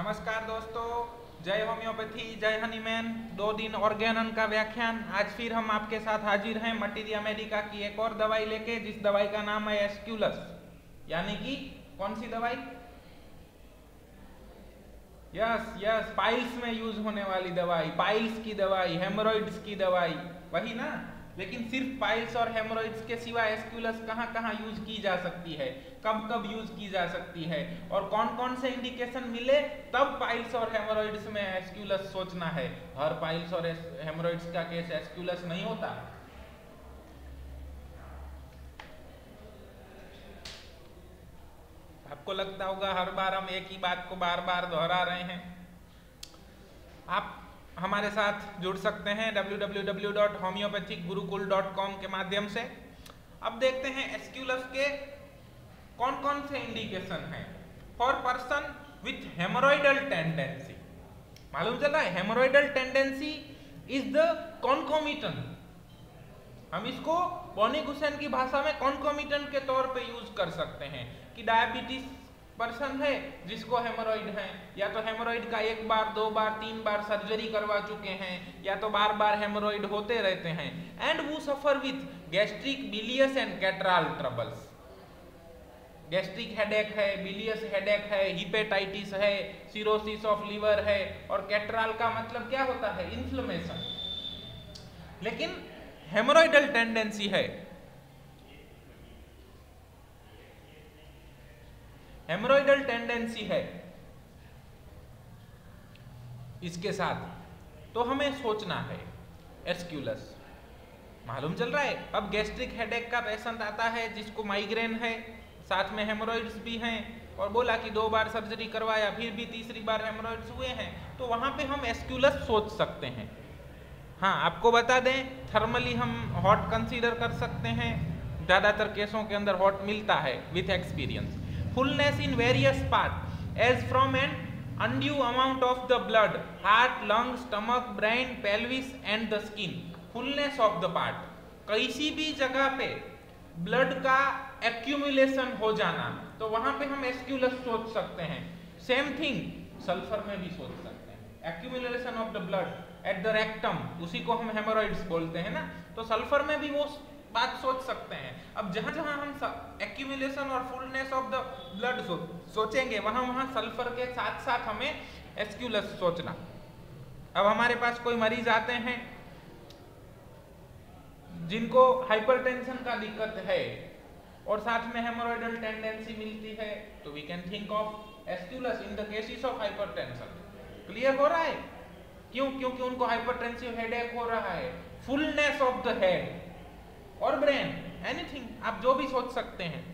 नमस्कार दोस्तों, जय होम्योपैथी, जय हनीमैन। 2 दिन ऑर्गेनन का व्याख्यान। आज फिर हम आपके साथ हाजिर हैं मटीरिया मेडिका की एक और दवाई लेके, जिस दवाई का नाम है एस्क्यूलस। यानी कि कौन सी दवाई? यस, पाइल्स में यूज होने वाली दवाई, पाइल्स की दवाई, हेमोरॉइड्स की दवाई, वही ना। लेकिन सिर्फ पाइल्स और हेमोरॉइड्स के सिवा एस्क्यूलस कहाँ कहाँ यूज की जा सकती है, कब कब यूज की जा सकती है, और कौन कौन से इंडिकेशन मिले तब पाइल्स और हेमोरॉइड्स में एस्क्यूलस सोचना है। हर पाइल्स और हेमोरॉइड्स का केस एस्क्यूलस नहीं होता। आपको लगता होगा हर बार हम एक ही बात को बार बार दोहरा रहे हैं। आप हमारे साथ जुड़ सकते हैं www.homeopathicgurukul.com के माध्यम से। अब देखते हैं एस्क्यूलस के कौन कौन से इंडिकेशन हैं फॉर पर्सन विथ हेमोरॉइडल टेंडेंसी। मालूम चला है, हेमोरॉइडल टेंडेंसी इज द कॉन्कोमिटेंट। हम इसको बॉनी गुसेन की भाषा में कॉन्कोमिटेंट के तौर पे यूज कर सकते हैं कि डायबिटीज पर्सन है जिसको हेमोरॉइड है, या तो हेमोरॉइड का 1 बार 2 बार 3 बार सर्जरी करवा चुके हैं, या तो बार बार हेमोरॉइड होते रहते हैं, एंड वो suffer with gastric, bilious and catarrhal troubles. Gastric headache है, बिलियस हेडेक है, हिपेटाइटिस है, सिरोसिस ऑफ लीवर है, और कैटराल का मतलब क्या होता है? इन्फ्लेमेशन। लेकिन हेमोरॉइडल टेंडेंसी है, हेमोरॉइडल टेंडेंसी है इसके साथ, तो हमें सोचना है एस्क्यूलस। मालूम चल रहा है। अब गैस्ट्रिक हेडेक का पेशेंट आता है जिसको माइग्रेन है, साथ में हेमोरॉइड्स भी हैं, और बोला कि 2 बार सर्जरी करवाया, फिर भी तीसरी बार हेमोरॉइड्स हुए हैं, तो वहां पे हम एस्क्यूलस सोच सकते हैं। हाँ, आपको बता दें, थर्मली हम हॉट कंसीडर कर सकते हैं। ज़्यादातर केसों के अंदर हॉट मिलता है with experience. Fullness in various part as from an undue amount of the blood, heart, lung, stomach, brain, pelvis and the skin. Fullness of the part, किसी भी जगह पे ब्लड का एक्यूमुलेशन हो जाना, तो वहां पे हम एस्क्यूलस सोच सकते हैं। सेम थिंग सल्फर में भी सोच सकते हैं। Accumulation of the blood at the rectum, उसी को हम हेमोरॉइड्स बोलते हैं ना, तो सल्फर में भी वो बात सोच सकते हैं। अब जहां जहां हम एक्यूमुलेशन और फुलनेस ऑफ द ब्लड सोचेंगे, वहां वहां सल्फर के साथ साथ हमें एस्क्यूलस सोचना। अब हमारे पास कोई मरीज आते हैं जिनको हाइपरटेंशन का दिक्कत है और साथ में हेमोरॉइडल टेंडेंसी मिलती है, तो we can think of aesculus in the cases of hypertension. Clear हो रहा है? क्यों? क्योंकि उनको हाइपरटेंसिव हेडेक हो रहा है। फुलनेस ऑफ द हेड और ब्रेन, एनीथिंग, आप जो भी सोच सकते हैं।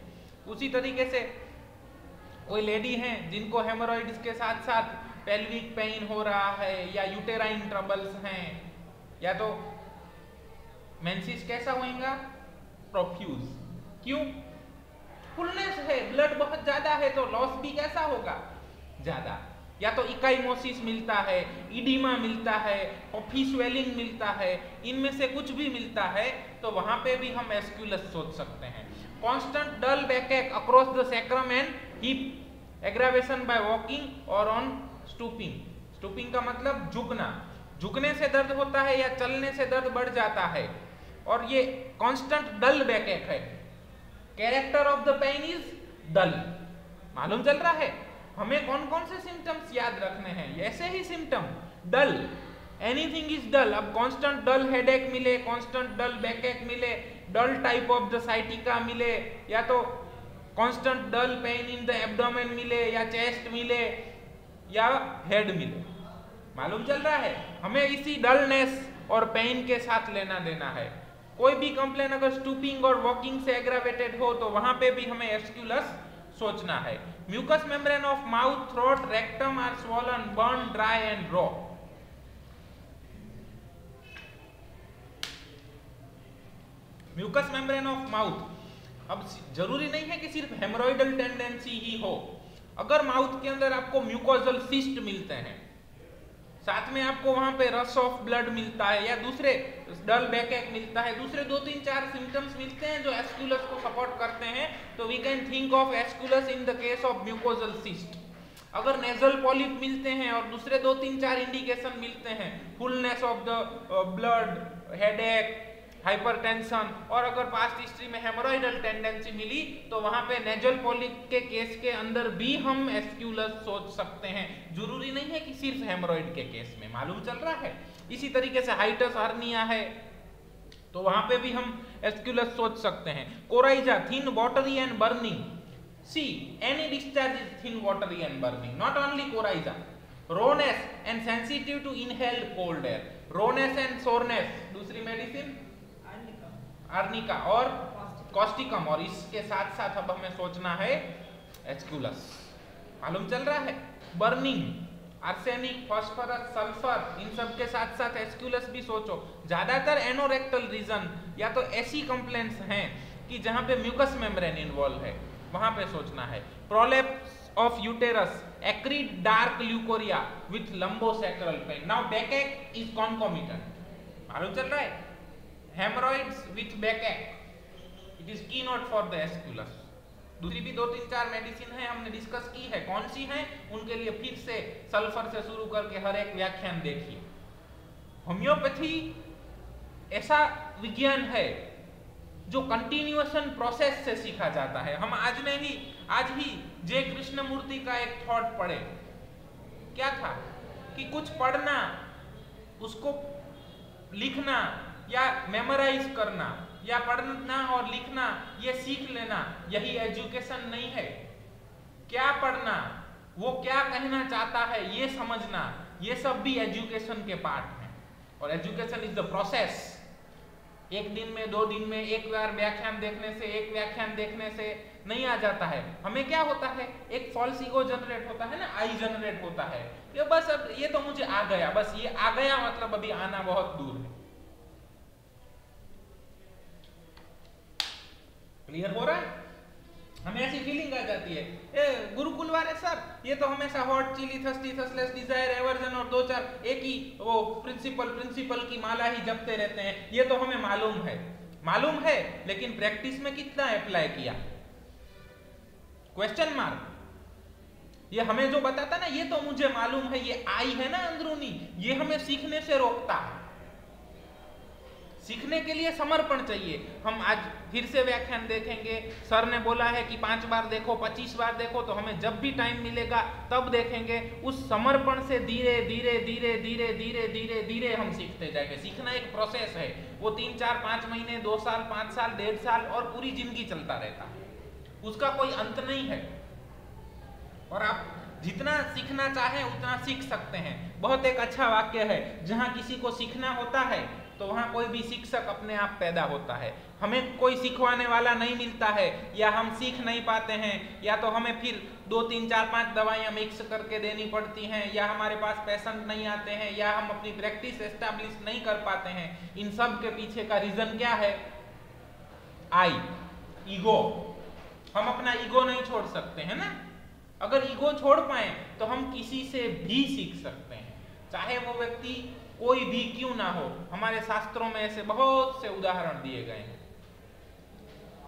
उसी तरीके से कोई लेडी हैं जिनको हेमोरॉइड्स के साथ साथ पेल्विक पेन हो रहा है, या यूटेराइन ट्रबल्स हैं, या तो मेंसिस कैसा होगा? प्रोफ्यूज। क्यों? फुलनेस है, ब्लड बहुत ज्यादा है, तो लॉस भी कैसा होगा? ज्यादा। या तो इकाइमोसिस मिलता है, इडिमा मिलता है, पफी स्वेलिंग मिलता है, इनमें से कुछ भी मिलता है, तो वहां पे भी हम एस्क्यूलस सोच सकते हैं। Constant dull backache across the sacrum and hip, aggravation by walking और ऑन स्टूपिंग। स्टूपिंग का मतलब झुकना, झुकने से दर्द होता है या चलने से दर्द बढ़ जाता है, और ये कांस्टेंट डल बैकएक है। Character of the pain is dull. मालूम चल रहा है? हमें कौन कौन से सिम्टम्स याद रखने हैं? ऐसे ही symptom, dull, anything is dull. अब कांस्टेंट डल हेडेक मिले, कांस्टेंट डल बैकएक मिले, dull type of the sciatica मिले, या तो constant dull pain in the abdomen मिले, या चेस्ट मिले, या हेड मिले। मालूम चल रहा है? हमें इसी डलनेस और पेन के साथ लेना देना है। कोई भी कंप्लेन अगर स्टूपिंग और वॉकिंग से एग्रावेटेड हो, तो वहां पे भी हमें एस्क्यूलस सोचना है। Mucous membrane of mouth, throat, rectum are swollen, burn, dry and raw. Mucous membrane of mouth, अब जरूरी नहीं है कि सिर्फ हेमोरॉइडल टेंडेंसी ही हो। अगर माउथ के अंदर आपको म्यूकोजल सिस्ट मिलते हैं, साथ में आपको वहां पे रस ऑफ ब्लड मिलता है, या दूसरे डल बैकएक मिलता है, दूसरे 2-3-4 सिम्टम्स मिलते हैं जो एस्क्यूलस को सपोर्ट करते हैं, तो we can think of aesculus in the case of mucosal cyst. अगर नेजल पॉलिप मिलते हैं और दूसरे 2-3-4 इंडिकेशन मिलते हैं, fullness of the blood, headache, hypertension, और अगर पास्ट हिस्ट्री में हेमोरॉइडल टेंडेंसी मिली तो वहां पे नेजल पॉलिप के केस के अंदर भी हम एस्क्यूलस सोच सकते हैं। जरूरी नहीं है कि सिर्फ हेमोरॉइड के केस में, मालूम चल रहा है। इसी तरीके से हाइटस हर्निया है तो वहां पे भी हम एस्क्यूलस सोच सकते हैं। Coryza, thin, watery and burning. See, any discharge is thin, watery and burning. Not only coryza. Rawness and sensitive to inhaled cold air. Rawness and soreness. दूसरी मेडिसिन आर्निका और कॉस्टिकम, और इसके साथ साथ अब हमें सोचना है एस्क्यूलस। मालूम चल रहा है। बर्निंग, आर्सेनिक, फास्फोरस, सल्फर, इन सब के साथ साथ एस्क्यूलस भी सोचो। ज्यादातर एनोरेक्टल रीजन या तो ऐसी कंप्लेंट्स हैं कि जहां पे म्यूकस मेम्ब्रेन इन्वॉल्व है, वहां पे सोचना है। Prolapse of uterus, acrid dark leucorrhoea with lumbosacral pain. Now backache is concomitant, मालूम चल रहा है। Haemorrhoids with backache, it is key note for the aesculus. दूसरी भी 2-3-4 मेडिसिन है, हमने डिस्कस की है। कौन सी है उनके लिए फिर से सल्फर से शुरू करके हर एक व्याख्यान देखिए। होम्योपैथी ऐसा विज्ञान है जो कंटिन्यूएशन प्रोसेस से सीखा जाता है। हम आज ही जे कृष्णमूर्ति का एक थॉट पढ़े। क्या था कि कुछ पढ़ना, उसको लिखना या मेमोराइज करना या पढ़ना और लिखना, ये सीख लेना, यही एजुकेशन नहीं है। क्या पढ़ना, वो क्या कहना चाहता है ये समझना, ये सब भी एजुकेशन के पार्ट हैं। और एजुकेशन इज द प्रोसेस। एक दिन में, 2 दिन में, एक बार व्याख्यान देखने से नहीं आ जाता है। हमें क्या होता है, एक फॉल्स ईगो जनरेट होता है ना, आई जनरेट होता है। ये बस अब ये तो मुझे आ गया, बस ये आ गया मतलब अभी आना बहुत दूर है। क्लियर हो रहा है? हमें ऐसी फीलिंग आ जाती है, ए गुरुकुल वाले सर ये तो हमेशा hot, chilly, thirsty, thirstless, desire, aversion और 2-4 एक ही वो प्रिंसिपल की माला ही जपते रहते हैं। ये तो हमें मालूम है, लेकिन प्रैक्टिस में कितना अप्लाई किया? Question mark. ये हमें जो बताता ना, ये तो मुझे मालूम है, ये आई है ना अंदरूनी, ये हमें सीखने से रोकता है। सीखने के लिए समर्पण चाहिए। हम आज फिर से व्याख्यान देखेंगे। सर ने बोला है कि 5 बार देखो, 25 बार देखो, तो हमें जब भी टाइम मिलेगा तब देखेंगे। उस समर्पण से धीरे धीरे हम सीखते जाएंगे। सीखना एक प्रोसेस है, वो 3, 4, 5 महीने, 2 साल, 5 साल, 1.5 साल और पूरी जिंदगी चलता रहता है। उसका कोई अंत नहीं है और आप जितना सीखना चाहें उतना सीख सकते हैं। बहुत एक अच्छा वाक्य है, जहां किसी को सीखना होता है तो वहां कोई भी शिक्षक अपने आप पैदा होता है। हमें कोई सिखवाने वाला नहीं मिलता है, या हम सीख नहीं पाते हैं, या तो हमें फिर 2, 3, 4, 5 दवाइयां मिक्स करके देनी पड़ती हैं, या हमारे पास पेशेंट नहीं आते हैं, या हम अपनी प्रैक्टिस एस्टैब्लिश नहीं कर पाते हैं। इन सब के पीछे का रीजन क्या है? ईगो। हम अपना ईगो नहीं छोड़ सकते हैं ना। अगर ईगो छोड़ पाए तो हम किसी से भी सीख सकते हैं, चाहे वो व्यक्ति कोई भी क्यों ना हो। हमारे शास्त्रों में ऐसे बहुत से उदाहरण दिए गए हैं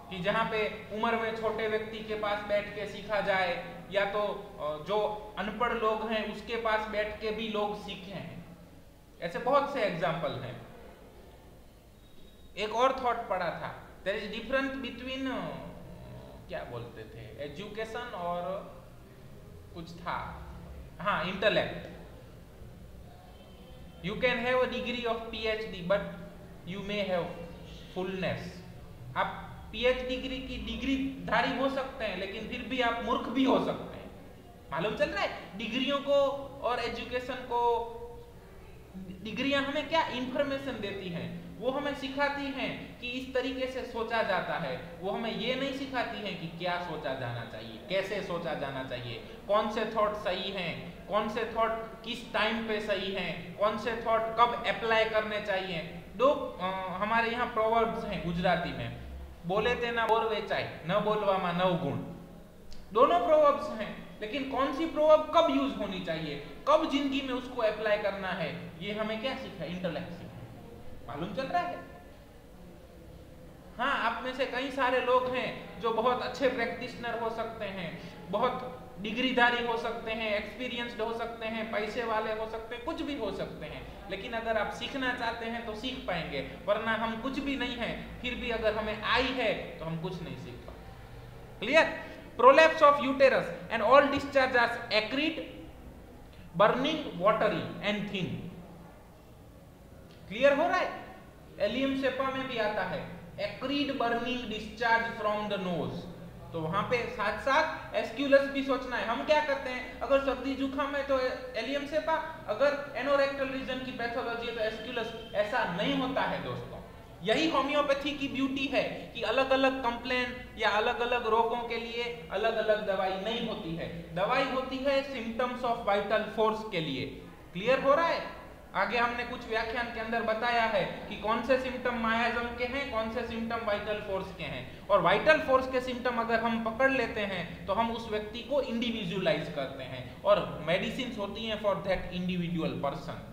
कि जहां पे उम्र में छोटे व्यक्ति के पास बैठ के सीखा जाए, या तो जो अनपढ़ लोग हैं उसके पास बैठ के भी लोग सीखे हैं। ऐसे बहुत से एग्जाम्पल हैं। एक और थॉट पढ़ा था, देयर इज डिफरेंस बिटवीन क्या बोलते थे, एजुकेशन और कुछ था, हाँ, intellect. You can have a degree of PhD but you may have fullness. आप PhD की डिग्री धारी हो सकते हैं, लेकिन फिर भी आप मूर्ख भी हो सकते हैं। मालूम चल रहा है? डिग्रियों को और एजुकेशन को, डिग्रियां हमें क्या इंफॉर्मेशन देती हैं, वो हमें सिखाती हैं कि इस तरीके से सोचा जाता है। वो हमें ये नहीं सिखाती हैं कि क्या सोचा जाना चाहिए, कैसे सोचा जाना चाहिए, कौन से थॉट सही हैं, कौन से थॉट किस टाइम पे सही हैं, कौन से थॉट कब अप्लाई करने चाहिए। हमारे यहाँ प्रोवर्ब्स हैं गुजराती में, बोले ते ना बोर वेचाय, न बोलवामा नव गुण। दोनों प्रोवर्ब्स हैं, लेकिन कौन सी प्रोवर्ब कब यूज होनी चाहिए, कब जिंदगी में उसको अप्लाई करना है, ये हमें क्या सीखा? इंटेलेक्ट सीखा। मालूम चल रहा है? हाँ, आप में से कई सारे लोग हैं जो बहुत अच्छे प्रैक्टिशनर हो सकते हैं, बहुत डिग्रीधारी हो सकते हैं, एक्सपीरियंस्ड हो सकते हैं, पैसे वाले हो सकते हैं, कुछ भी हो सकते हैं, लेकिन अगर आप सीखना चाहते हैं तो सीख पाएंगे, वरना हम कुछ भी नहीं है फिर भी अगर हमें आई है तो हम कुछ नहीं सीख पाएंगे। Clear? Prolapse of uterus and all discharge are acrid, burning, watery and thin. Clear हो रहा है? एलियम सेपा में भी आता है acrid burning discharge from the nose, तो वहां पे साथ साथ एस्क्यूलस भी सोचना है। हम क्या करते हैं, अगर सर्दी जुकाम है तो एलियम सेपा, अगर एनोरेक्टल रीजन की पैथोलॉजी है तो एस्क्यूलस। ऐसा नहीं होता है दोस्तों। यही होम्योपैथी की ब्यूटी है कि अलग अलग कंप्लेन या अलग अलग रोगों के लिए अलग अलग दवाई नहीं होती है, दवाई होती है सिम्टम्स ऑफ वाइटल फोर्स के लिए। क्लियर हो रहा है? आगे हमने कुछ व्याख्यान के अंदर बताया है कि कौन से सिम्टम मायाजम के हैं, कौन से सिम्टम वाइटल फोर्स के हैं, और वाइटल फोर्स के सिम्टम अगर हम पकड़ लेते हैं तो हम उस व्यक्ति को इंडिविजुअलाइज करते हैं, और मेडिसिन होती हैं for that individual person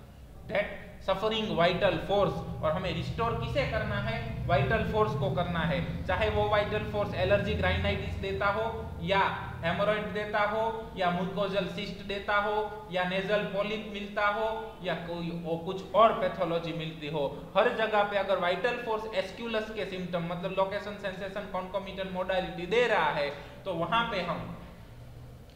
that suffering vital force. और हमें रिस्टोर किसे करना है? वाइटल फोर्स को करना है, चाहे वो वाइटल फोर्स एलर्जिक राइनाइटिस देता हो, या हेमोरॉइड देता हो, या मुकोजल सिस्ट देता हो, या नेजल पॉलिप मिलता हो, या कोई कुछ और पैथोलॉजी मिलती हो। हर जगह पे अगर वाइटल फोर्स एस्क्यूलस के सिम्टम मतलब लोकेशन, सेंसेशन, कॉन्कोमिटेंट मोडालिटी दे रहा है तो वहां पे हम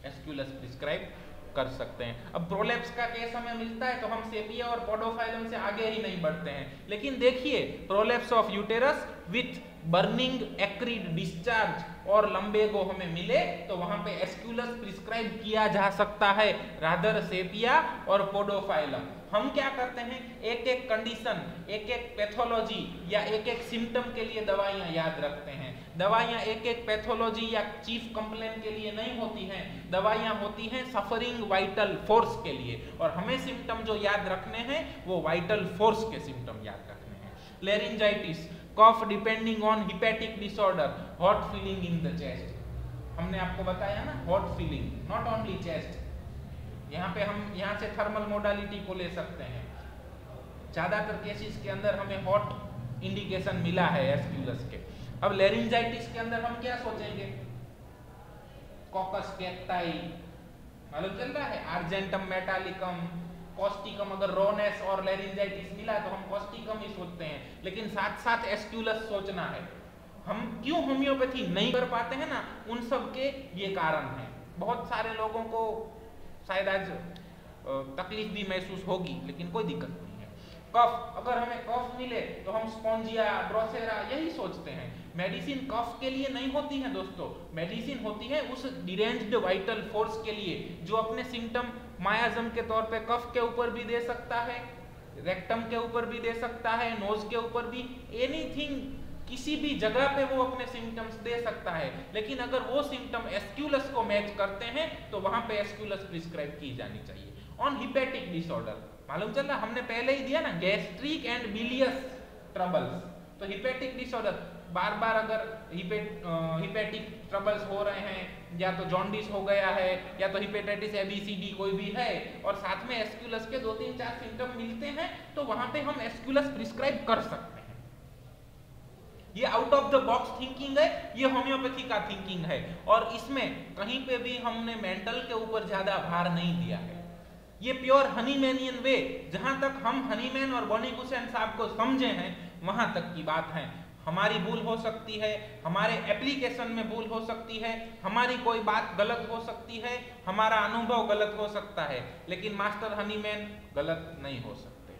एस्क्यूलस प्रिस्क्राइब कर सकते हैं। अब प्रोलैप्स का केस हमें मिलता है तो हम सेपिया और पोडोफाइलम से आगे ही नहीं बढ़ते हैं, लेकिन देखिए prolapse of uterus with burning acrid discharge और लंबेगो हमें मिले तो वहां पे एस्क्यूलस प्रिस्क्राइब किया जा सकता है रादर सेपिया और पोडोफाइलम। हम क्या करते हैं, एक एक कंडीशन, एक एक पैथोलॉजी या एक एक सिम्टम के लिए दवाइयां याद रखते हैं। दवाइयां एक एक पैथोलॉजी या चीफ कंप्लेन के लिए नहीं होती हैं, दवाइयां होती हैं सफरिंग वाइटल फोर्स के लिए, और हमें सिम्टम जो याद रखने हैं वो वाइटल फोर्स के सिम्टम याद रखने हैं। Laryngitis, cough depending on hepatic disorder, hot feeling in the chest. हमने आपको बताया ना, hot feeling, not only chest. यहाँ पे हम यहाँ से थर्मल मोडालिटी को ले सकते हैं। ज्यादातर केसेस के अंदर हमें हॉट इंडिकेशन मिला है एस्क्यूलस के। अब लेरिंजाइटिस के अंदर हम क्या सोचेंगे, कॉकस कैक्टाई, मालूम चल रहा है, आर्जेंटम मेटालिकम, कॉस्टिकम। अगर रोनेस और लेरिंजाइटिस मिला तो हम कॉस्टिकम ही सोचते हैं, लेकिन साथ साथ एस्क्यूलस सोचना है। हम क्यों होम्योपैथी नहीं कर पाते हैं ना, उन सब के ये कारण हैं। बहुत सारे लोगों को शायद आज तकलीफ भी महसूस होगी, लेकिन कोई दिक्कत नहीं है। कफ, अगर हमें कफ मिले तो हम स्पॉन्जिया, ड्रोसेरा यही सोचते हैं। मेडिसिन कफ के लिए नहीं होती है दोस्तों, मेडिसिन होती है उस डिरेंज्ड वाइटल फोर्स के लिए जो अपने सिम्टम मायाजम के तौर पे कफ के ऊपर भी दे सकता है, रेक्टम के ऊपर भी दे सकता है, नोज के ऊपर भी, एनीथिंग, किसी भी जगह पे वो अपने सिम्टम्स दे सकता है। लेकिन अगर वो सिम्टम एस्क्यूलस को मैच करते हैं तो वहां पे एस्क्यूलस प्रिस्क्राइब की जानी चाहिए। ऑन हिपैटिक डिसऑर्डर, मालूम चल रहा, हमने पहले ही दिया ना, गैस्ट्रिक एंड बिलियस ट्रबल्स। तो हिपैटिक डिसऑर्डर, बार बार अगर हिपैटिक ट्रबल्स हो रहे हैं, या तो जॉन्डिस हो गया है, या तो हिपेटाइटिस ABCD कोई भी है, और साथ में एस्क्यूलस के 2-3-4 सिम्टम मिलते हैं, तो वहां पे हम एस्क्यूलस प्रिस्क्राइब कर सकते हैं। ये out of the box thinking है, ये होम्योपैथी का थिंकिंग है, और इसमें कहीं पे भी हमने मेंटल के ऊपर ज्यादा भार नहीं दिया है। ये प्योर हनीमैनियन वे, जहां तक हम हनीमैन और बॉनी हुसैन साहब को समझे हैं वहां तक की बात है। हमारी भूल हो सकती है, हमारे एप्लीकेशन में भूल हो सकती है, हमारी कोई बात गलत हो सकती है, हमारा अनुभव गलत हो सकता है, लेकिन मास्टर हनीमैन गलत नहीं हो सकते।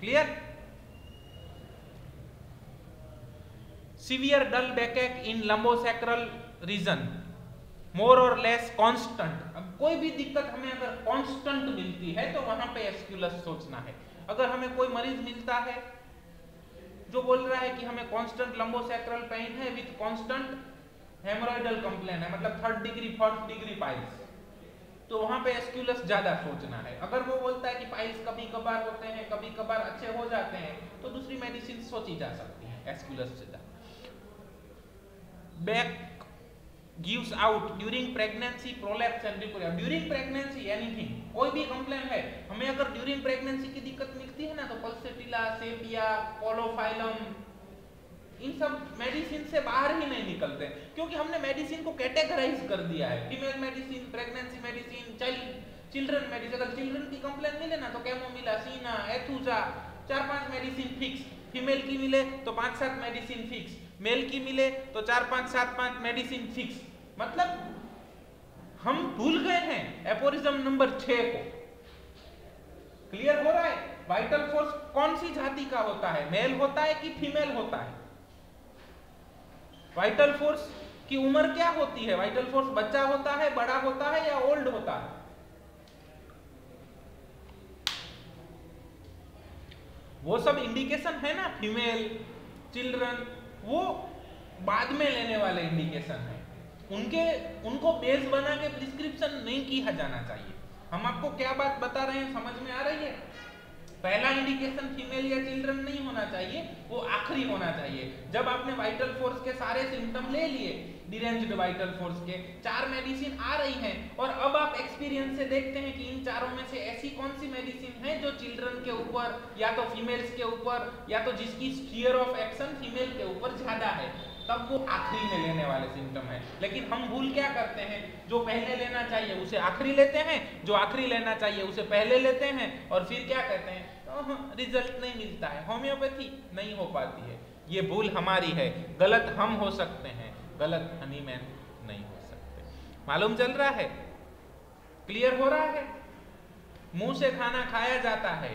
क्लियर? सिवियर डल बैकएक इन लंबोसैक्रल रीजन, मोर और लेस कांस्टेंट। अब कोई भी दिक्कत हमें अगर कांस्टेंट मिलती है तो वहां पे एस्क्यूलस सोचना है। अगर हमें कोई मरीज मिलता है जो बोल रहा है कि हमें कांस्टेंट लंबोसैक्रल पेन है विद कांस्टेंट हेमोरॉइडल कंप्लेन है, मतलब 3rd degree 4th degree piles, तो वहां पे एस्क्यूलस ज्यादा सोचना है। अगर वो बोलता है कि पाइल्स कभी कभार होते हैं, कभी कभार अच्छे हो जाते हैं, तो दूसरी मेडिसिन सोची जा सकती है एस्क्यूलस से। Back gives out during pregnancy, prolapse and diarrhea. During pregnancy anything, कोई भी कंप्लेन है, हमें अगर ड्यूरिंग प्रेगनेंसी की दिक्कत मिलती है ना, तो पल्सेटिला, सेपिया, पोलोफाइलम, इन सब मेडिसिन से बाहर ही नहीं निकलते, क्योंकि हमने मेडिसिन को कैटेगराइज कर दिया है, female medicine, pregnancy medicine, children medicine. अगर चिल्ड्रन की कंप्लेंट मिले ना तो कैमोमिला, सीना, एथुजा, 4-5 मेडिसिन फिक्स, फीमेल की मिले तो 5-7 मेडिसिन फिक्स, मेल की मिले तो 4-5-7-5 मेडिसिन फिक्स। मतलब हम भूल गए हैं एपोरिज्म नंबर 6 को। क्लियर हो रहा है? वाइटल फोर्स कौन सी जाति का होता है, मेल होता है कि फीमेल होता है? वाइटल फोर्स की उम्र क्या होती है? वाइटल फोर्स बच्चा होता है, बड़ा होता है या ओल्ड होता है? वो सब इंडिकेशन है ना, फीमेल, चिल्ड्रन, वो बाद में लेने वाले इंडिकेशन है, उनको बेस बना के प्रिस्क्रिप्शन नहीं किया जाना चाहिए। हम आपको क्या बात बता रहे हैं, समझ में आ रही है? पहला इंडिकेशन फीमेल या चिल्ड्रन नहीं होना चाहिए, वो आखिरी होना चाहिए। जब आपने वाइटल फोर्स के सारे सिम्टम ले लिए, डिरेंज्ड वाइटल फोर्स के 4 मेडिसिन आ रही हैं, और अब आप एक्सपीरियंस से देखते हैं कि इन चारों में से ऐसी कौन सी मेडिसिन है जो चिल्ड्रन के ऊपर या तो फीमेल्स के ऊपर या तो जिसकी स्फीयर ऑफ एक्शन फीमेल के ऊपर ज्यादा है, तब वो आखिरी में लेने वाले सिम्टम है। लेकिन हम भूल क्या करते हैं, जो पहले लेना चाहिए उसे आखिरी लेते हैं, जो आखिरी लेना चाहिए उसे पहले लेते हैं, और फिर क्या कहते हैं, रिजल्ट नहीं मिलता है, होम्योपैथी नहीं हो पाती है। ये भूल हमारी है, गलत हम हो सकते हैं, गलत हनीमैन नहीं हो सकते। मालूम चल रहा है? क्लियर हो रहा है? मुंह से खाना खाया जाता है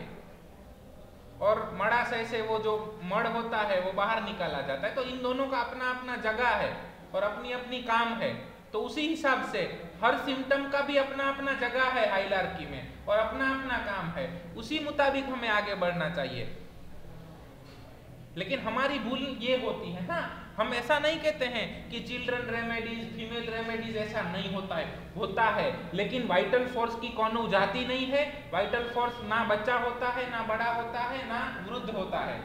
और मड़ाशय से वो जो मड़ होता है वो बाहर निकाला जाता है, तो इन दोनों का अपना अपना जगह है और अपनी अपनी काम है। तो उसी हिसाब से हर सिम्टम का भी अपना अपना जगह है हायरार्की में, और अपना अपना काम है, उसी मुताबिक हमें आगे बढ़ना चाहिए। लेकिन हमारी भूल ये होती है ना, हम ऐसा नहीं कहते हैं कि चिल्ड्रन रेमेडीज, फीमेल रेमेडीज, ऐसा नहीं होता है, होता है। लेकिन वाइटल फोर्स की कौनो जाति नहीं है, वाइटल फोर्स ना बच्चा होता है, ना बड़ा होता है, ना वृद्ध होता है।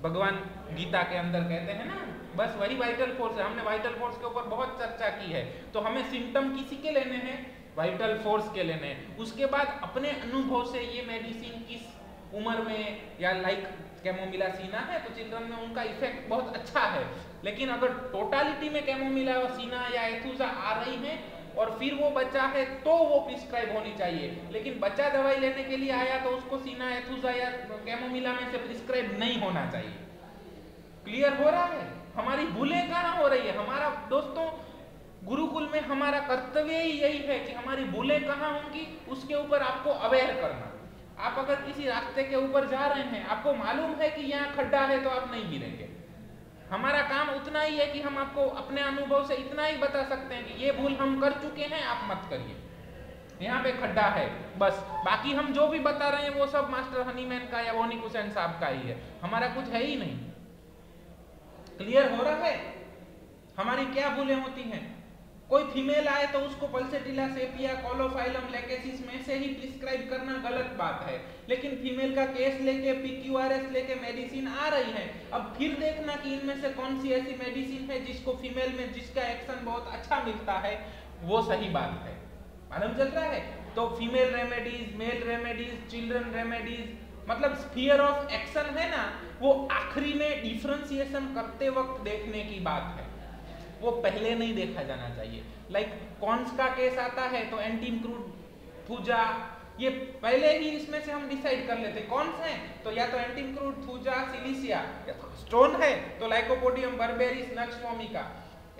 भगवान गीता के अंदर कहते हैं ना, बस वही वाइटल फोर्स है। हमने वाइटल फोर्स के ऊपर बहुत चर्चा की है। तो हमें सिम्टम किसी के लेने हैं, वाइटल फोर्स के लेने हैं। उसके बाद अपने अनुभव से ये मेडिसिन किस उम्र में, या लाइक कैमोमिला सीना है तो चिल्ड्रन में उनका इफेक्ट बहुत अच्छा है, लेकिन अगर टोटालिटी में कैमोमिला और सीना या एथुजा आ रही है और फिर वो बच्चा है तो वो प्रिस्क्राइब होनी चाहिए। लेकिन बच्चा दवाई लेने के लिए आया तो उसको सीना, एथुजा या कैमोमिला में से प्रिस्क्राइब नहीं होना चाहिए। क्लियर हो रहा है? हमारी भूलें कहाँ हो रही है? हमारा दोस्तों गुरुकुल में हमारा कर्तव्य ही यही है कि हमारी भूलें कहाँ होंगी उसके ऊपर आपको अवेयर करना। आप अगर किसी रास्ते के ऊपर जा रहे हैं, आपको मालूम है कि यहाँ खड्डा है, तो आप नहीं गिरेंगे। हमारा काम उतना ही है कि हम आपको अपने अनुभव से इतना ही बता सकते हैं कि ये भूल हम कर चुके हैं, आप मत करिए, यहाँ पे खड्डा है, बस। बाकी हम जो भी बता रहे हैं वो सब मास्टर हनीमैन का या वोनिक हुसैन साहब का ही है, हमारा कुछ है ही नहीं। क्लियर हो रहा है? हमारी क्या भूलें होती हैं? कोई फीमेल आए तो उसको पल्सेटिला सेपिया, कोलोफाइलम लैकेसिस में से ही प्रिस्क्राइब करना गलत बात है। लेकिन फीमेल का केस लेके, PQRS लेके मेडिसिन आ रही है, अब फिर देखना कि इनमें से कौन सी ऐसी मेडिसिन है जिसको फीमेल में जिसका एक्शन बहुत अच्छा मिलता है, वो सही बात है। मालूम चल रहा है? तो female remedies, male remedies, children remedies, मतलब स्फीयर ऑफ एक्शन है ना, वो आखिरी में डिफरेंशिएशन करते वक्त देखने की बात है, वो पहले नहीं देखा जाना चाहिए। लाइक कॉन्स का केस आता है तो एंटीमक्रूड, ये पहले ही इसमें से हम डिसाइड कर लेते कौन से हैं, तो या तो एंटीमक्रूड, थूजा, सिलिसिया, या तो स्टोन है तो लाइकोपोडियम बर्बेरिस, नक्स वोमिका।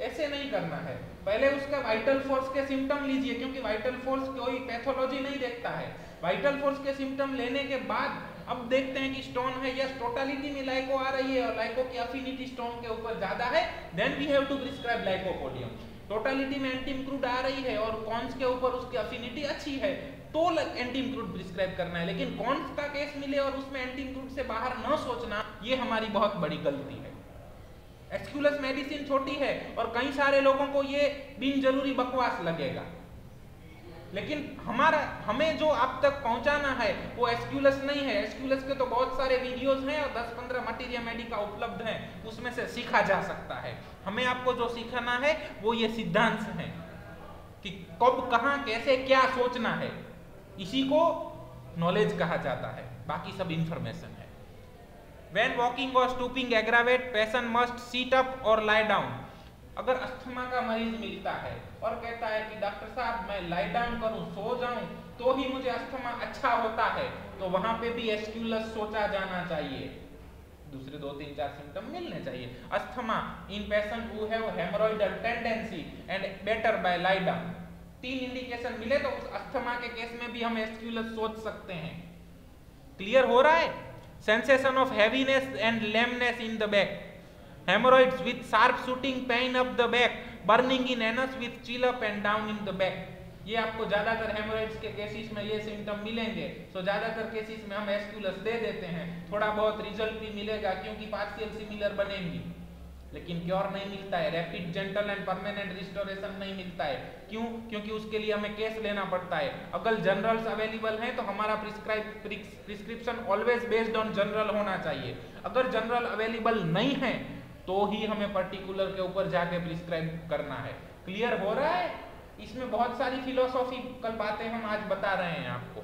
ऐसे नहीं करना है, पहले उसका वाइटल फोर्स के सिम्टम लीजिए, क्योंकि वाइटल फोर्स कोई पैथोलॉजी नहीं देखता है। वाइटल फोर्स के सिम्टम लेने के बाद अब देखते हैं कि स्टोन है, यस टोटालिटी में लाइको आ रही है और लाइको की अफिनिटी स्टोन के ऊपर ज्यादा है, then we have to prescribe lycopodium. Totality में एंटीमक्रूड आ रही है और कॉन्स के ऊपर उसकी अफिनिटी अच्छी है तो एंटीमक्रूड प्रिस्क्राइब करना है। लेकिन कॉन्स का केस मिले और उसमें एंटीमक्रूड से बाहर न सोचना, ये हमारी बहुत बड़ी गलती है। एस्क्यूलस मेडिसिन छोटी है और कई सारे लोगों को ये बिन जरूरी बकवास लगेगा, लेकिन हमें जो आप तक पहुंचाना है वो एस्क्यूलस नहीं है। एस्क्यूलस के तो बहुत सारे वीडियोस हैं और 10-15 मटीरिया मेडिका उपलब्ध हैं, उसमें से सीखा जा सकता है। हमें आपको जो सीखना है वो ये सिद्धांत है कि कब, कहां, कैसे, क्या सोचना है, इसी को नॉलेज कहा जाता है, बाकी सब इंफॉर्मेशन है। व्हेन वॉकिंग और stooping aggravate patient must seat up और लाई डाउन। अगर अस्थमा का मरीज मिलता है और कहता है कि डॉक्टर साहब मैं लाई डाउन करूं, सो जाऊं तो ही मुझे अस्थमा अच्छा होता है, तो वहां पे भी एस्क्यूलस सोचा जाना चाहिए। दूसरे 2-3-4 सिम्टम मिलने चाहिए। Asthma in patient who have haemorrhoidal tendency and better by lie down. 3 indication मिले तो उस अस्थमा के केस में भी हम एस्क्यूलस सोच सकते हैं। क्लियर हो रहा है? Sensation of heaviness and lameness in the back, haemorrhoids with sharp shooting pain up the back, burning in anus with chill up and down in the back. ये आपको ज्यादातर हेमोरॉइड्स के केसेस में ये सिम्टम मिलेंगे, तो ज्यादातर केसेस में हम एस्क्यूलस दे देते हैं। थोड़ा बहुत रिजल्ट भी मिलेगा क्योंकि पार्शियल सिमिलर बनेंगी, लेकिन क्योर नहीं मिलता है, rapid gentle and permanent restoration नहीं मिलता है। क्यों? क्योंकि उसके लिए हमें केस लेना पड़ता है। अगर जनरल्स अवेलेबल हैं तो हमारा prescription always based on general होना चाहिए। अगर जनरल अवेलेबल नहीं है तो ही हमें पर्टिकुलर के ऊपर जाके प्रिस्क्राइब करना है। क्लियर हो रहा है? इसमें बहुत सारी फिलोसॉफिकल बातें हम आज बता रहे हैं आपको।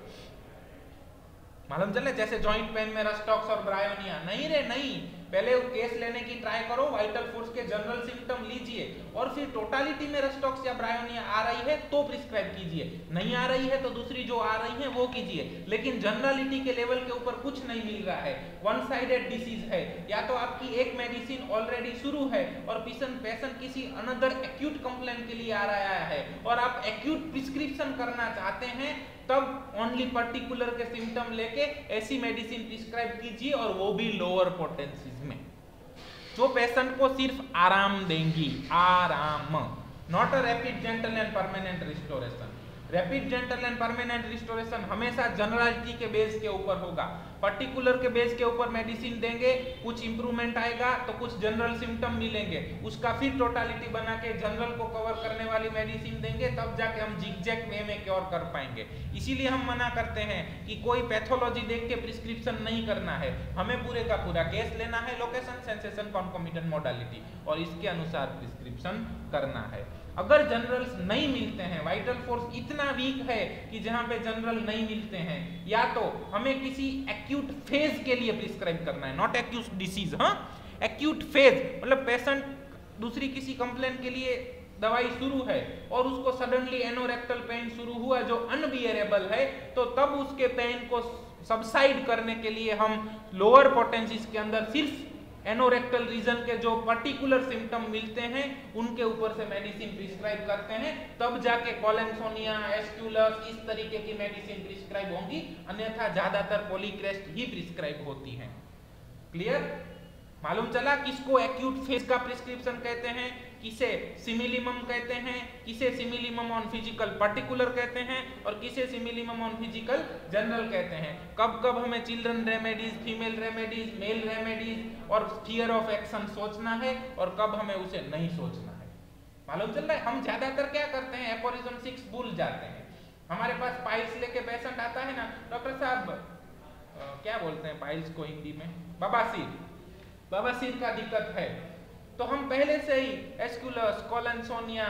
मालूम चले जैसे जॉइंट पेन में रस्टॉक्स और ब्रायोनिया, नहीं रे नहीं, पहले केस लेने की ट्राई करो, वाइटल फोर्स के जनरल सिम्टम लीजिए और फिर टोटालिटी में रस्टॉक्स या ब्रायोनिया आ रही है तो प्रिस्क्राइब कीजिए, नहीं आ रही है तो दूसरी जो आ रही है वो कीजिए। लेकिन जनरलिटी के लेवल के ऊपर कुछ नहीं मिल रहा है, वन साइडेड डिसीज है, या तो आपकी एक मेडिसिन ऑलरेडी शुरू है और पेशेंट किसी अनदर एक्यूट कंप्लेंट के लिए आ रहा है और आप एक्यूट प्रिस्क्रिप्शन करना चाहते हैं, तब ओनली पर्टिकुलर के सिम्टम लेके ऐसी मेडिसिन प्रिस्क्राइब कीजिए और वो भी लोअर पोटेंसीज में, जो पेशेंट को सिर्फ आराम देंगी, आराम, not a rapid gentle and permanent restoration. Rapid gentle and permanent restoration हमेशा जनरलिटी के बेस के ऊपर होगा, पर्टिकुलर के बेस के ऊपर मेडिसिन देंगे, कुछ इंप्रूवमेंट आएगा तो कुछ जनरल सिम्टम मिलेंगे, उसका फिर टोटालिटी बना के जनरल को कवर करने वाली मेडिसिन देंगे, तब जाके हम जिगजैग वे में क्योर कर पाएंगे। इसीलिए हम मना करते हैं कि कोई पैथोलॉजी देख के प्रिस्क्रिप्शन नहीं करना है, हमें पूरे का पूरा केस लेना है, लोकेशन, सेंसेशन, कॉन्कोमिटेंट मोडालिटी, और इसके अनुसार प्रिस्क्रिप्शन करना है। अगर जनरल्स नहीं मिलते हैं, वाइटल फोर्स इतना वीक है कि जहां पे जनरल नहीं मिलते हैं, या तो हमें किसी एक्यूट फेज के लिए प्रिस्क्राइब करना है, नॉट एक्यूट डिसीज, हाँ एक्यूट फेज मतलब पेशेंट दूसरी किसी कंप्लेंट के लिए दवाई शुरू है और उसको सडनली एनोरेक्टल पेन शुरू हुआ जो अनबियरेबल है, तो तब उसके पेन को सबसाइड करने के लिए हम लोअर पोटेंसीज के अंदर सिर्फ एनोरेक्टल रीजन के जो पर्टिकुलर सिम्टम मिलते हैं उनके ऊपर से मेडिसिन प्रिस्क्राइब करते हैं, तब जाके कोलेंसोनिया, एस्क्यूलस, इस तरीके की मेडिसिन प्रिस्क्राइब होंगी, अन्यथा ज्यादातर पॉलीक्रेस्ट ही प्रिस्क्राइब होती हैं। क्लियर? मालूम चला किसको एक्यूट फेज का प्रिस्क्रिप्शन कहते हैं, किसे सिमिलिमम कहते हैं, किसे सिमिलिमम ऑन फिजिकल पर्टिकुलर कहते हैं और किसे सिमिलिमम ऑन फिजिकल जनरल कहते हैं। कब कब हमें children remedies, female remedies, male remedies और स्फीयर ऑफ एक्शन सोचना है और कब हमें उसे नहीं सोचना है। मालूम चल रहा है? हम ज्यादातर क्या करते हैं, एपोरिज्म 6 भूल जाते हैं। हमारे पास पाइल्स लेके पेशेंट आता है ना, डॉक्टर साहब क्या बोलते हैं पाइल्स को हिंदी में, बवासीर, बवासीर का दिक्कत है, तो हम पहले से ही एस्क्यूलस, कोलेंसोनिया,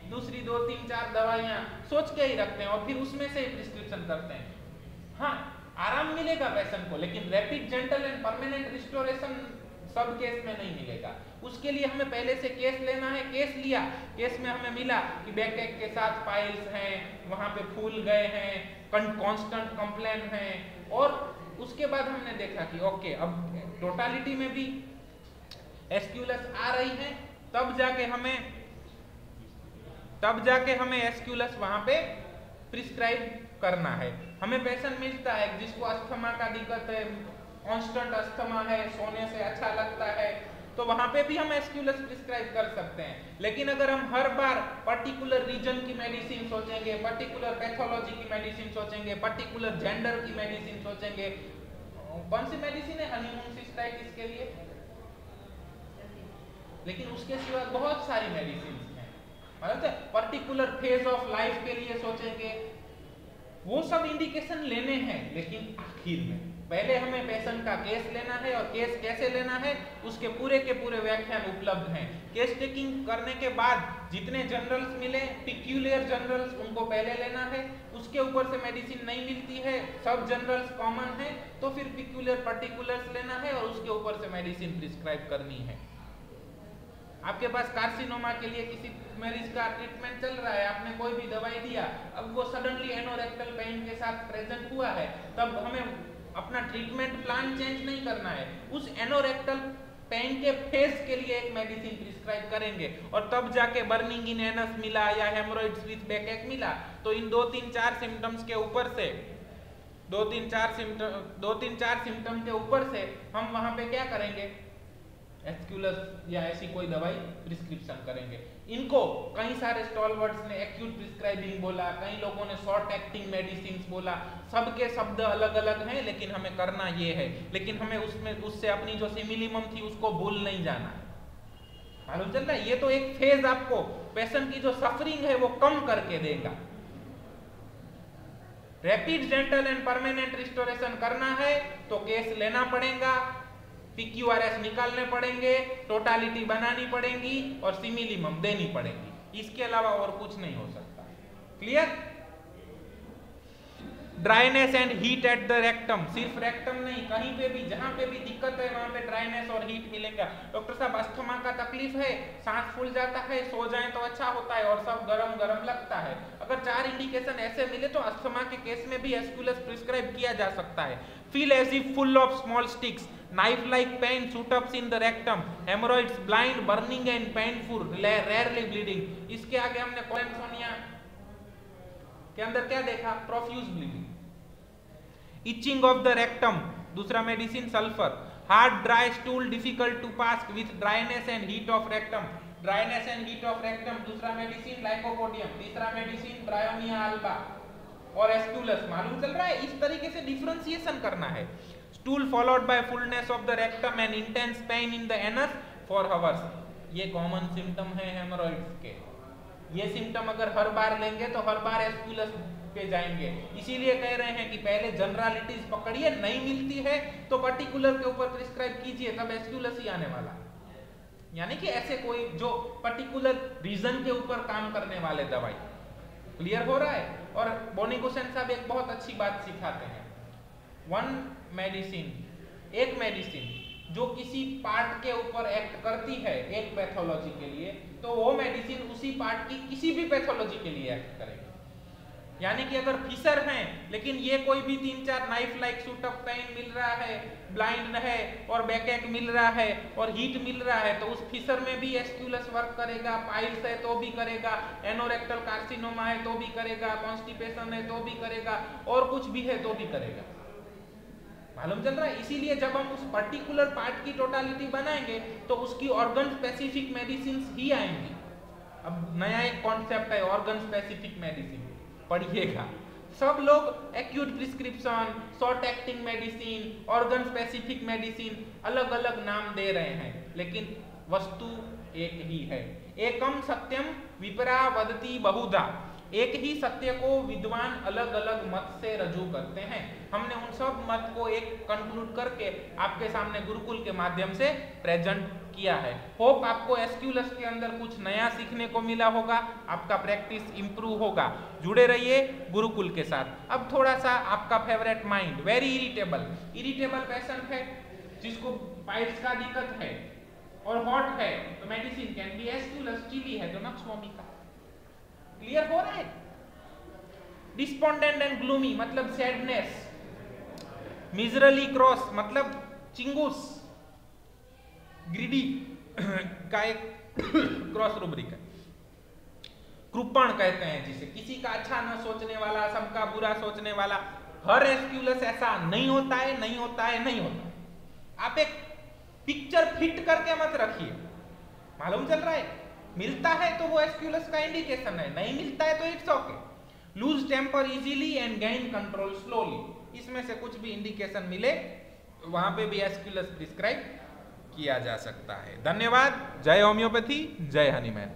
दूसरी 2-3-4 दवाइयां सोच के ही रखते हैं और फिर उसमें से ही प्रिस्क्रिप्शन करते हैं। हाँ आराम मिलेगा पेशेंट को, लेकिन rapid gentle and permanent restoration सब केस में नहीं मिलेगा। उसके लिए हमें पहले से केस लेना है, केस लिया, केस में हमें मिला कि बैकएक के साथ पाइल्स हैं, वहां पे फूल गए हैं, कांस्टेंट कंप्लेन है, और उसके बाद हमने देखा कि ओके अब टोटालिटी में भी एस्क्यूलस आ रही है, तब जाके हमें एस्क्यूलस वहां पे प्रिस्क्राइब करना है। हमें पेशेंट मिलता है जिसको अस्थमा का दिक्कत है, कांस्टेंट अस्थमा है, सोने से अच्छा लगता है, तो वहां पे भी हम एस्क्यूलस प्रिस्क्राइब कर सकते हैं। लेकिन अगर हम हर बार पर्टिकुलर रीजन की मेडिसिन सोचेंगे, पर्टिकुलर पैथोलॉजी की मेडिसिन सोचेंगे, पर्टिकुलर जेंडर की मेडिसिन सोचेंगे, कौन सी मेडिसिन है हनीमून सिस्टाइटिस के लिए, लेकिन उसके सिवा बहुत सारी मेडिसिन हैं, मतलब पर्टिकुलर फेज ऑफ लाइफ के लिए सोचेंगे, वो सब इंडिकेशन लेने हैं लेकिन आखिर में, पहले हमें पेशेंट का केस लेना है और केस कैसे लेना है उसके पूरे के पूरे व्याख्यान उपलब्ध हैं। केस टेकिंग करने के बाद जितने जनरल्स मिले, पिक्यूलियर जनरल्स, उनको पहले लेना है। उसके ऊपर से मेडिसिन नहीं मिलती है, सब जनरल्स कॉमन है, तो फिर पिक्यूलियर पर्टिकुलर्स लेना है और उसके ऊपर से मेडिसिन प्रिस्क्राइब करनी है। आपके पास कार्सिनोमा के लिए किसी मरीज का ट्रीटमेंट चल रहा है, आपने कोई भी दवाई दिया, अब वो सडनली एनोरेक्टल पेन के साथ प्रेजेंट हुआ है, तब हमें अपना ट्रीटमेंट प्लान चेंज नहीं करना है, उस एनोरेक्टल पेन के फेज के लिए एक मेडिसिन प्रिस्क्राइब करेंगे और तब जाके बर्निंग इन एनस मिला या हेमोरॉइड्स विद बैकएक मिला, तो इन 2-3-4 सिम्टम्स के ऊपर से 2-3-4 सिम्टम के ऊपर से हम वहां पे क्या करेंगे, एस्क्यूलस या ऐसी कोई दवाई प्रिस्क्रिप्शन करेंगे। इनको कई सारे स्टॉलवर्ड्स ने एक्यूट प्रिस्क्राइबिंग बोला, कई लोगों ने शॉर्ट एक्टिंग मेडिसिन बोला, सबके शब्द अलग अलग हैं, लेकिन हमें करना ये है, लेकिन हमें उससे अपनी जो सिमिलिमम थी उसको भूल नहीं जाना। मालूम चल रहा है, ये तो एक फेज आपको पेशेंट की जो सफरिंग है वो कम करके देगा। Rapid, gentle and permanent restoration करना है तो केस लेना पड़ेगा, PQRS निकालने पड़ेंगे, टोटालिटी बनानी पड़ेगी और सिमिलिमम देनी पड़ेगी, इसके अलावा और कुछ नहीं हो सकता। Clear? Dryness and heat at the rectum, सिर्फ रेक्टम नहीं, कहीं पे भी जहां पे भी दिक्कत है वहां पे ड्राइनेस और हीट मिलेगा। डॉक्टर साहब अस्थमा का तकलीफ है, सांस फूल जाता है, सो जाए तो अच्छा होता है और सब गरम गरम लगता है, अगर 4 इंडिकेशन ऐसे मिले तो अस्थमा के केस में भी एस्क्यूलस प्रिस्क्राइब किया जा सकता है। Feel as if full of small sticks, knife like pain, shoot-ups in the rectum, hemorrhoids, blind, burning and painful, rarely bleeding। इसके आगे हमने कोलेनसोनिया के अंदर क्या देखा, profuse bleeding. Itching of the rectum, दूसरा medicine sulphur. Hard dry stool difficult to pass with dryness and heat of rectum, dryness and heat of rectum, दूसरा medicine lycopodium, तीसरा मेडिसिन ब्रायोनिया अल्बा और एस्क्यूलस। मालूम चल रहा है, इस तरीके से डिफरेंशिएशन करना है। Stool followed by fullness of the rectum and intense pain in the anus for hours, ये कॉमन सिम्टम है हेमोरॉइड्स के। ये सिम्टम अगर हर बार लेंगे तो हर बार एस्क्यूलस पे जाएंगे, इसीलिए कह रहे हैं कि पहले जनरलिटीज पकड़िए, नहीं मिलती है तो पर्टिकुलर के ऊपर प्रिस्क्राइब कीजिए, तब एस्क्यूलस ही आने वाला। यानी कि ऐसे कोई जो पर्टिकुलर रीजन के ऊपर काम करने वाले दवाई। क्लियर हो रहा है? और बोनीकुशन साहब एक बहुत अच्छी बात सिखाते हैं, एक मेडिसिन जो किसी पार्ट के ऊपर एक्ट करती है एक पैथोलॉजी के लिए, तो वो मेडिसिन उसी पार्ट की किसी भी पैथोलॉजी के लिए एक्ट करेगी। यानी कि अगर फिशर हैं लेकिन ये कोई भी 3-4 knife like shoot of pain मिल रहा है, ब्लाइंड है और बैकएक मिल रहा है और हीट मिल रहा है, तो उस फिशर में भी एस्क्यूलस वर्क करेगा, पाइल्स है तो भी करेगा, एनोरेक्टल कार्सिनोमा है तो भी करेगा, कॉन्स्टिपेशन है तो भी करेगा, और कुछ भी है तो भी करेगा। मालूम चल रहा है? इसीलिए जब हम उस पर्टिकुलर पार्ट की टोटालिटी बनाएंगे तो उसकी ऑर्गन स्पेसिफिक मेडिसिन ही आएंगी। अब नया एक कॉन्सेप्ट है ऑर्गन स्पेसिफिक मेडिसिन, पढ़िएगा। सब लोग acute prescription, short acting medicine, organ specific medicine अलग अलग नाम दे रहे हैं, लेकिन वस्तु एक ही है। एकम सत्यम विपरा वदति बहुधा, एक ही सत्य को विद्वान अलग अलग मत से रजू करते हैं। हमने उन सब मत को एक कंक्लूड करके आपके सामने गुरुकुल के माध्यम से प्रेजेंट किया है। होप आपको एस्क्यूलस के अंदर कुछ नया सीखने को मिला होगा, आपका प्रैक्टिस इंप्रूव होगा। जुड़े रहिए गुरुकुल के साथ। अब थोड़ा सा आपका favourite mind, very irritable patient है जिसको पाइल्स का दिक्कत है और हॉट है, तो मेडिसिन कैन बी एस्क्यूलस। चिली है तो नक्स वोमिका। क्लियर हो रहा है? डिस्पोंडेंट एंड ग्लूमी मतलब सैडनेस, मिजरली क्रॉस मतलब चिंगूस, ग्रीडी का एक क्रॉस रूब्रिक है। कृपण कहते हैं जिसे, किसी का अच्छा न सोचने वाला, सबका बुरा सोचने वाला। हर एस्क्यूलस ऐसा नहीं होता है, नहीं होता है, नहीं होता है। आप एक पिक्चर फिट करके मत रखिए। मालूम चल रहा है? मिलता है तो वो एस्क्यूलस का इंडिकेशन है, नहीं मिलता है तो it's okay. Lose temper easily and gain control slowly, इसमें से कुछ भी इंडिकेशन मिले वहां पे भी एस्क्यूलस प्रिस्क्राइब किया जा सकता है। धन्यवाद। जय होम्योपैथी, जय हनीमैन।